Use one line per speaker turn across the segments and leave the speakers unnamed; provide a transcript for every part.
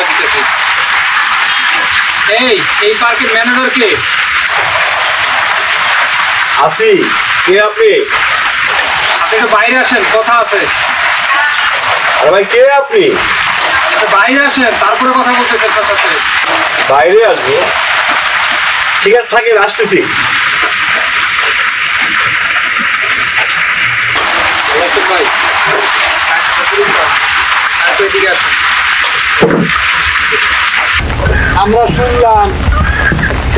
দিতেছি। এই পার্কের ম্যানেজার কে?
আসি। কে আপনি?
আপনি একটু বাইরে আসেন, কথা আছে।
আরে ভাই কে আপনি?
বাইরে আসেন, তারপরে কথা বলতেছেন তার সাথে।
বাইরে আসবো? ঠিক আছে থাকেন, আসতেছি।
আসেন ভাই, এদিকে আসেন। আমরা শুনলাম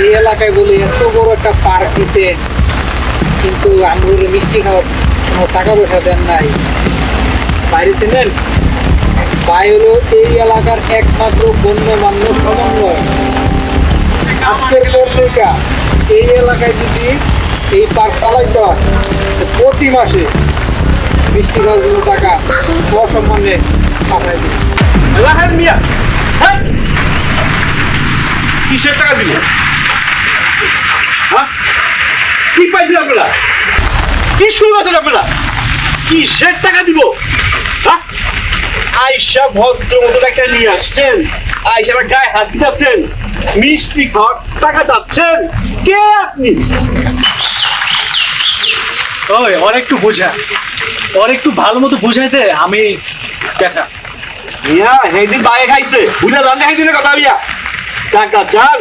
এই এলাকায় বলে এত বড় একটা পার্ক দিছে, কিন্তু আমরা মিষ্টি খাওয়ার কোনো টাকা পয়সা দেন নাই। বাইরে ছিলেন ভাই, হলো এই এলাকার একমাত্র গণ্যমান্য সমন্বয়। আজকের পর থেকে এই এলাকায় যদি এই পার্ক চালাইতে হয়, প্রতি মাসে মিষ্টি খাওয়ার জন্য টাকা সসম্মানে পাঠাই দিন।
রাহেন মিয়া, হ্যাঁ? কিসের টাকা দিল? হ্যাঁ? কি পাইছেন আপনারা? কি শুরু করেছেন আপনারা? কিসের টাকা দিব? হ্যাঁ? আয়সা ভদ্র মতো একটা নিয়ে আসছেন, আয়সা আমার গায়ে হাত দিতেছেন, মিষ্টি খাওয়ার টাকা চাচ্ছেন। কে আপনি?
ওই ওর একটু বোঝা, ওর একটু ভালো মতো বুঝাইতে আমি দেখা।
মিয়া সেইদিন বাইরে খাইছে, বুঝা জান না সেইদিনের কথা মিয়া। টাকা চান?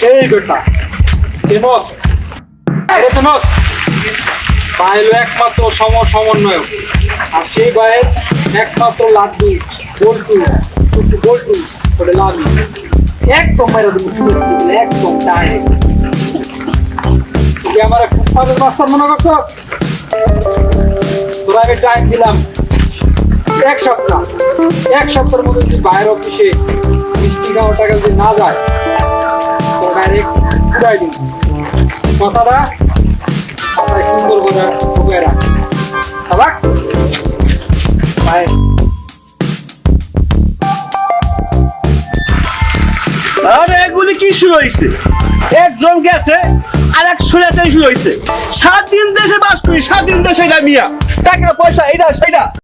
এই বেটা চেনস, আরে চেনস, ভাই হলো একমাত্র সমন্বয়, আর সেই ভাইয়ের একমাত্র লাড্ডু বল্টু, বল্টু ওটা লাভি একদম মেরে দেবো, একদম ডাইরেক্ট। তুই আমার খুব পাবের মাস্টার মনে করছো? তোরা আমি টাইম দিলাম এক সপ্তাহ, এক সপ্তাহের মধ্যে যদি বাইরের অফিসে মিষ্টি খাওয়ার টাকা যদি না যায়, তো ডাইরেক্ট উড়াই দিন। কথাটা আপনার সুন্দর করে ঢুকে রাখ।
আরে এগুলি কি শুরু হয়েছে? একজন গেছে আর এক শুরু হয়েছে। স্বাধীন দেশে বাস করি, স্বাধীন দেশে মিয়া, টাকা পয়সা এটা সেটা